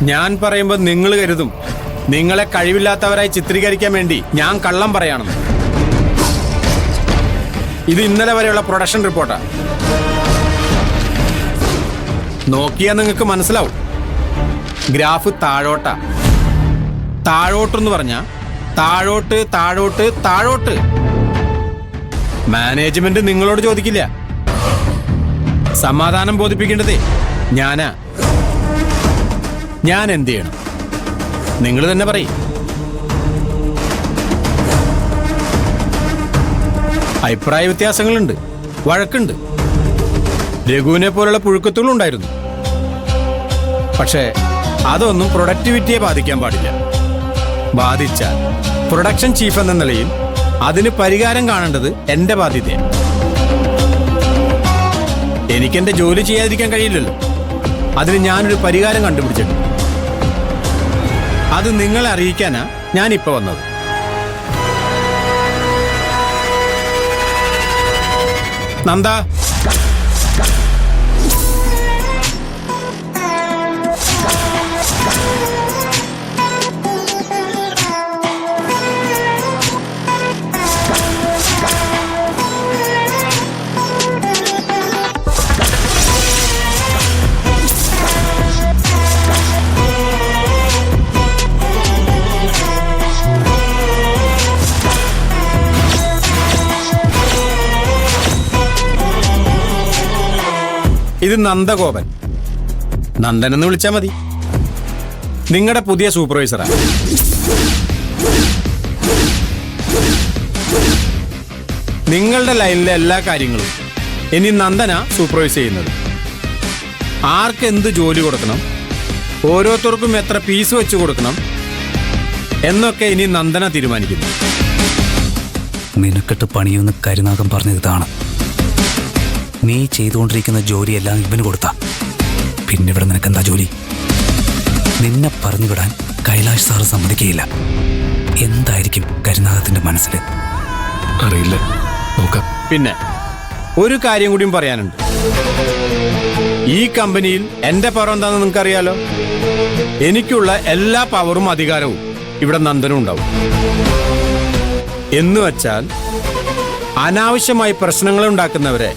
ഞാൻ പറയുമ്പോൾ നിങ്ങൾ കരുതും നിങ്ങളെ കഴിവില്ലാത്തവരായി ചിത്രീകരിക്കാൻ വേണ്ടി ഞാൻ കള്ളം പറയാണെന്ന്. ഇത് ഇന്നലെ വരെയുള്ള പ്രൊഡക്ഷൻ റിപ്പോർട്ടാ. നോക്കിയാൽ നിങ്ങൾക്ക് മനസ്സിലാവും. ഗ്രാഫ് താഴോട്ടാ. താഴോട്ടെന്ന് പറഞ്ഞാ താഴോട്ട് താഴോട്ട് താഴോട്ട്. മാനേജ്മെന്റ് നിങ്ങളോട് ചോദിക്കില്ല. സമാധാനം ബോധിപ്പിക്കേണ്ടതേ ഞാനാ. ഞാൻ എന്ത് ചെയ്യണം നിങ്ങൾ തന്നെ പറയും. അഭിപ്രായ വ്യത്യാസങ്ങളുണ്ട്, വഴക്കുണ്ട്. രഘുവിനെ പോലുള്ള പുഴുക്കത്തുകളുണ്ടായിരുന്നു. പക്ഷേ അതൊന്നും പ്രൊഡക്ടിവിറ്റിയെ ബാധിക്കാൻ പാടില്ല. ബാധിച്ചാൽ പ്രൊഡക്ഷൻ ചീഫ് എന്ന നിലയിൽ അതിന് പരിഹാരം കാണേണ്ടത് എന്റെ ബാധ്യതയാണ്. എനിക്കെന്റെ ജോലി ചെയ്യാതിരിക്കാൻ കഴിയില്ലല്ലോ. അതിന് ഞാനൊരു പരിഹാരം കണ്ടുപിടിച്ചിട്ടുണ്ട്. അത് നിങ്ങളെ അറിയിക്കാനാ ഞാനിപ്പോ വന്നത്. നന്ദ, ഇത് നന്ദഗോപൻ. നന്ദൻ എന്ന് വിളിച്ചാൽ മതി. നിങ്ങളുടെ പുതിയ സൂപ്പർവൈസറാ. നിങ്ങളുടെ ലൈനിലെ എല്ലാ കാര്യങ്ങളും ഇനി നന്ദനാ സൂപ്പർവൈസ് ചെയ്യുന്നത്. ആർക്ക് എന്ത് ജോലി കൊടുക്കണം, ഓരോരുത്തർക്കും എത്ര പീസ് വെച്ച് കൊടുക്കണം എന്നൊക്കെ ഇനി നന്ദന തീരുമാനിക്കുന്നു. നിനക്കെട്ട് പണിയൊന്ന് കരുനാഗം പറഞ്ഞത് ഇതാണ്. നീ ചെയ്തുകൊണ്ടിരിക്കുന്ന ജോലിയെല്ലാം ഇവന് കൊടുത്താ പിന്നെ ഇവിടെ നിനക്കെന്താ ജോലി? നിന്നെ പറഞ്ഞു വിടാൻ കൈലാഷ് സാറ് സമ്മതിക്കുകയില്ല. എന്തായിരിക്കും കരുനാഗത്തിന്റെ മനസ്സിൽ? അറിയില്ല, നോക്കാം. പിന്നെ ഒരു കാര്യം കൂടിയും പറയാനുണ്ട്. ഈ കമ്പനിയിൽ എന്റെ പവർ എന്താണെന്ന് നിങ്ങൾക്കറിയാലോ. എനിക്കുള്ള എല്ലാ പവറും അധികാരവും ഇവിടെ നന്ദനും ഉണ്ടാവും. എന്ന് വച്ചാൽ അനാവശ്യമായി പ്രശ്നങ്ങൾ ഉണ്ടാക്കുന്നവരെ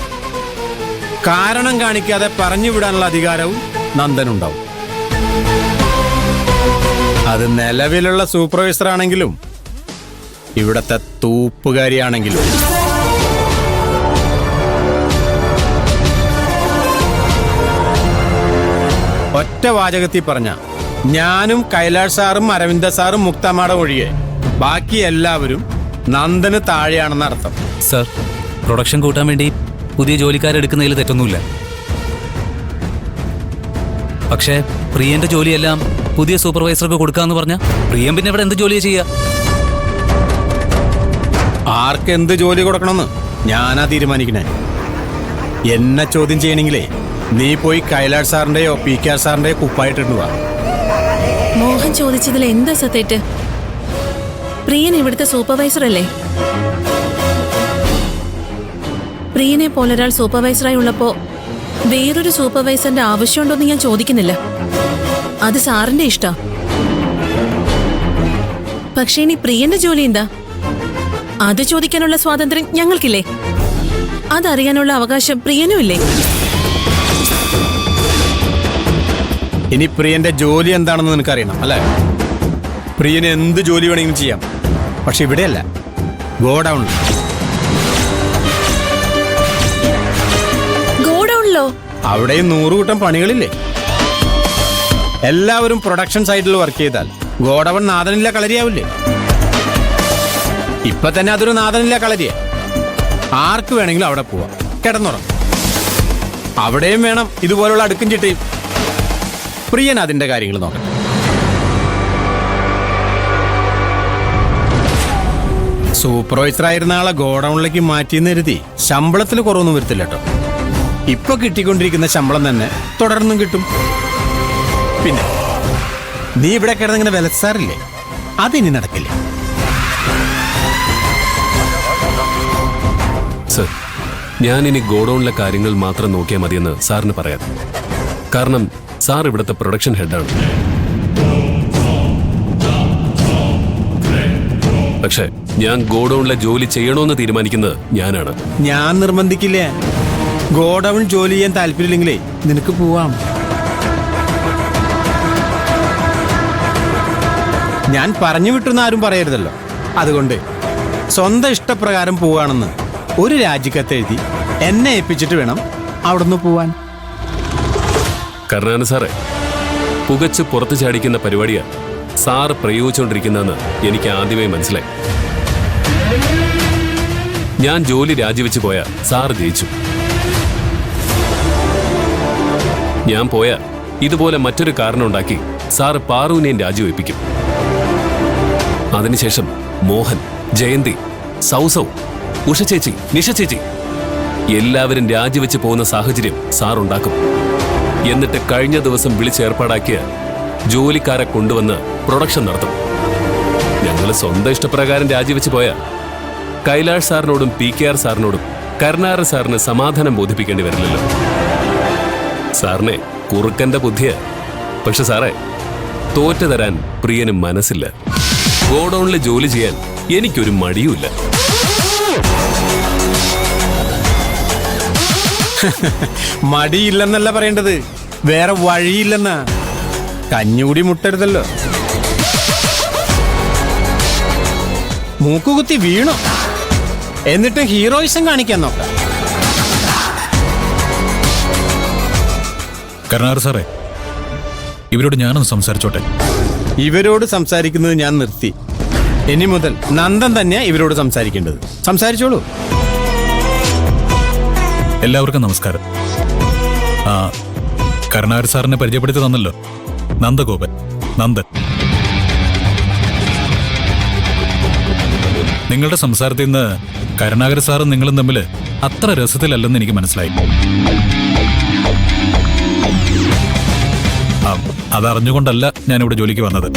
കാരണം കാണിക്കാതെ പറഞ്ഞു വിടാനുള്ള അധികാരവും നന്ദനുണ്ടാവും. അത് നിലവിലുള്ള സൂപ്പർവൈസർ ആണെങ്കിലും ഇവിടത്തെ തൂപ്പുകാരിയാണെങ്കിലും. ഒറ്റ വാചകത്തിൽ പറഞ്ഞ ഞാനും കൈലാഷ് സാറും അരവിന്ദ സാറും മുക്തമാട ഒഴികെ ബാക്കി എല്ലാവരും നന്ദന് താഴെയാണെന്ന് അർത്ഥം. സർ, പ്രൊഡക്ഷൻ കൂട്ടാൻ വേണ്ടി പുതിയ ജോലിക്കാരെടുക്കുന്നതിൽ തെറ്റൊന്നുമില്ല. പക്ഷേ പ്രിയന്റെ ജോലിയെല്ലാം പുതിയ സൂപ്പർവൈസർക്ക് കൊടുക്കാന്ന് പറഞ്ഞ പ്രിയൻ പിന്നെ ഇവിടെ എന്ത് ജോലിയാ ചെയ്യുക? ആർക്ക് എന്ത് ജോലി കൊടുക്കണമെന്ന് ഞാനാ തീരുമാനിക്കണേ. എന്നെ ചോദ്യം ചെയ്യണമെങ്കിലേ നീ പോയി കൈലാഷ് സാറിന്റെയോ പി കെ ആർ സാറിന്റെയോ കുപ്പായിട്ടിട്ട് വാ. മോഹൻ ചോദിച്ചതിൽ എന്താ സത്യേറ്റ്? പ്രിയൻ ഇവിടുത്തെ സൂപ്പർവൈസർ അല്ലേ? പ്രിയനെ പോലൊരാൾ സൂപ്പർവൈസറായി ഉള്ളപ്പോ വേറൊരു സൂപ്പർവൈസറിന്റെ ആവശ്യമുണ്ടോന്ന് ഞാൻ ചോദിക്കുന്നില്ല. അത് സാറിന്റെ ഇഷ്ടാ. പക്ഷേ ഇനി പ്രിയന്റെ ജോലി എന്താ, അത് ചോദിക്കാനുള്ള സ്വാതന്ത്ര്യം ഞങ്ങൾക്കില്ലേ? അതറിയാനുള്ള അവകാശം പ്രിയനും ഇല്ലേ? ഇനി പ്രിയന്റെ ജോലി എന്താണെന്ന് നിനക്കറിയണം അല്ലേ? പ്രിയന് എന്ത് ജോലി വേണമെങ്കിലും ചെയ്യാം. പക്ഷെ ഇവിടെയല്ല, ഗോഡൌണിൽ. ഗോഡൌണിലോ? അവിടെയും 100 കൂട്ടം പണികളില്ലേ? എല്ലാവരും പ്രൊഡക്ഷൻ സൈഡിൽ വർക്ക് ചെയ്താൽ ഗോഡൌൺ നാദനില്ല കളരിയാവില്ലേ? ഇപ്പൊ തന്നെ അതൊരു നാദനില്ല കളരിയാ. ആർക്ക് വേണമെങ്കിലും അവിടെ പോവാം, കിടന്നുറങ്ങും. അവിടെയും വേണം ഇതുപോലുള്ള അടുക്കും ചിട്ടയും. പ്രിയൻ അതിന്റെ കാര്യങ്ങൾ നോക്കണം. സൂപ്പർവൈസർ ആയിരുന്ന ആളെ ഗോഡൌണിലേക്ക് മാറ്റിയെന്ന് കരുതി ശമ്പളത്തിൽ കുറവൊന്നും വരുത്തില്ല കേട്ടോ. ഇപ്പൊ കിട്ടിക്കൊണ്ടിരിക്കുന്ന ശമ്പളം തന്നെ തുടർന്നും കിട്ടും. പിന്നെ നീ ഇവിടെ കിടന്നിങ്ങനെ വിലസാറില്ലേ, അതിനി നടക്കില്ല. സർ, ഞാനിനി ഗോഡൌണിലെ കാര്യങ്ങൾ മാത്രം നോക്കിയാൽ മതിയെന്ന് സാറിന് പറയാം. കാരണം സാർ ഇവിടുത്തെ പ്രൊഡക്ഷൻ ഹെഡാണ്. പക്ഷെ ഞാൻ ഗോഡൌണിലെ ജോലി ചെയ്യണമെന്ന് തീരുമാനിക്കുന്നത് ഞാനാണ്. ഞാൻ നിർബന്ധിക്കില്ലേ. ഗോഡൌൺ ജോലി ചെയ്യാൻ താല്പര്യമില്ലെങ്കിലേ നിനക്ക് പോവാം. ഞാൻ പറഞ്ഞു വിട്ടെന്ന് ആരും പറയരുതല്ലോ. അതുകൊണ്ട് സ്വന്തം ഇഷ്ടപ്രകാരം പോവാണെന്ന് ഒരു രാജിക്കത്ത് എഴുതി എന്നെ ഏൽപ്പിച്ചിട്ട് വേണം അവിടുന്ന് പോവാൻ. കരുണാനന്ദ സാറേ, പുകച്ച് പുറത്തു ചാടിക്കുന്ന പരിപാടിയാ സാറ് പ്രയോഗിച്ചുകൊണ്ടിരിക്കുന്നതെന്ന് എനിക്ക് ആദ്യമേ മനസ്സിലായി. ഞാൻ ജോലി രാജിവെച്ച് പോയാ സാറ് ജയിച്ചു. ഞാൻ പോയാ ഇതുപോലെ മറ്റൊരു കാരണം ഉണ്ടാക്കി സാറ് പാറുവിനെയും രാജിവെപ്പിക്കും. അതിനുശേഷം മോഹൻ, ജയന്തി, സൗസൗ, ഉഷ ചേച്ചി, നിഷ ചേച്ചി എല്ലാവരും രാജിവെച്ച് പോകുന്ന സാഹചര്യം സാറുണ്ടാക്കും. എന്നിട്ട് കഴിഞ്ഞ ദിവസം വിളിച്ചേർപ്പാടാക്കിയ ജോലിക്കാരെ കൊണ്ടുവന്ന് പ്രൊഡക്ഷൻ നടത്തും. ഞങ്ങൾ സ്വന്തം ഇഷ്ടപ്രകാരം രാജിവെച്ച് പോയാ കൈലാഷ് സാറിനോടും PKR സാറിനോടും കരുണാകരൻ സാറിന് സമാധാനം ബോധിപ്പിക്കേണ്ടി വരില്ലല്ലോ. സാറിനെ കുറുക്കന്റെ ബുദ്ധിയാ. പക്ഷെ സാറേ, തോറ്റു തരാൻ പ്രിയന് മനസ്സില്ല. ഗോഡൌണിൽ ജോലി ചെയ്യാൻ എനിക്കൊരു മടിയുമില്ല. മടിയില്ലെന്നല്ല പറയേണ്ടത്, വേറെ വഴിയില്ലെന്നാ. കഞ്ഞുകൂടി മുട്ടരുതല്ലോ. മൂക്കുകുത്തി വീണു എന്നിട്ട് ഹീറോയിസം കാണിക്കാൻ നോക്കാം. കരുണാകരൻ സാറേ, ഇവരോട് ഞാനൊന്ന് സംസാരിച്ചോട്ടെ. ഇവരോട് സംസാരിക്കുന്നത് ഞാൻ നിർത്തി. ഇനി മുതൽ നന്ദൻ തന്നെയാ ഇവരോട് സംസാരിക്കേണ്ടത്. സംസാരിച്ചോളൂ. എല്ലാവർക്കും നമസ്കാരം. കരുണാകരൻ സാറിനെ പരിചയപ്പെടുത്തി തന്നല്ലോ. നന്ദഗോപൻ, നന്ദൻ. നിങ്ങളുടെ സംസാരത്തിൽ നിന്ന് കരുണാകരൻ സാറും നിങ്ങളും തമ്മിൽ അത്ര രസത്തിലല്ലെന്ന് എനിക്ക് മനസ്സിലായി. അതറിഞ്ഞുകൊണ്ടല്ല ഞാനിവിടെ ജോലിക്ക് വന്നത്.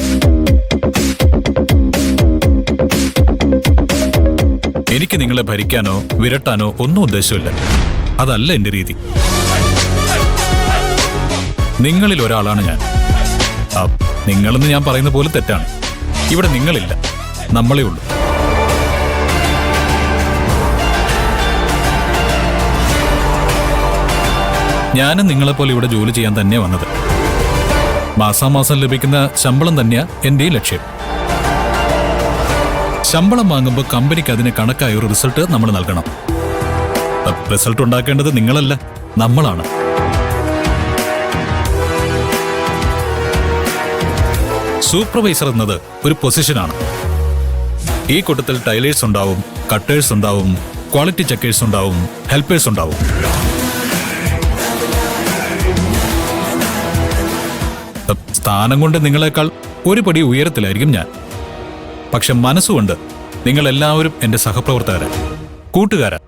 എനിക്ക് നിങ്ങളെ ഭരിക്കാനോ വിരട്ടാനോ ഒന്നും ഉദ്ദേശമില്ല. അതല്ല എന്റെ രീതി. നിങ്ങളിൽ ഒരാളാണ് ഞാൻ. നിങ്ങളെന്ന് ഞാൻ പറയുന്ന പോലെ തെറ്റാണ്. ഇവിടെ നിങ്ങളില്ല, നമ്മളേ ഉള്ളൂ. ഞാനും നിങ്ങളെപ്പോലെ ഇവിടെ ജോലി ചെയ്യാൻ തന്നെയാ വന്നത്. മാസാമാസം ലഭിക്കുന്ന ശമ്പളം തന്നെയാ എന്റെയും ലക്ഷ്യം. ശമ്പളം വാങ്ങുമ്പോൾ കമ്പനിക്ക് അതിന് കണക്കായ ഒരു റിസൾട്ട് നമ്മൾ നൽകണം. റിസൾട്ട് ഉണ്ടാക്കേണ്ടത് നിങ്ങളല്ല, നമ്മളാണ്. സൂപ്പർവൈസർ എന്നത് ഒരു പൊസിഷനാണ്. ഈ കൂട്ടത്തിൽ ടൈലേഴ്സ് ഉണ്ടാവും, കട്ടേഴ്സ് ഉണ്ടാവും, ക്വാളിറ്റി ചെക്കേഴ്സ് ഉണ്ടാവും, ഹെൽപ്പേഴ്സ് ഉണ്ടാവും. സ്ഥാനം കൊണ്ട് നിങ്ങളെക്കാൾ ഒരു പടി ഉയരത്തിലായിരിക്കും ഞാൻ. പക്ഷെ മനസ്സുകൊണ്ട് നിങ്ങൾ എല്ലാവരും എന്റെ സഹപ്രവർത്തകരാ, കൂട്ടുകാരാ.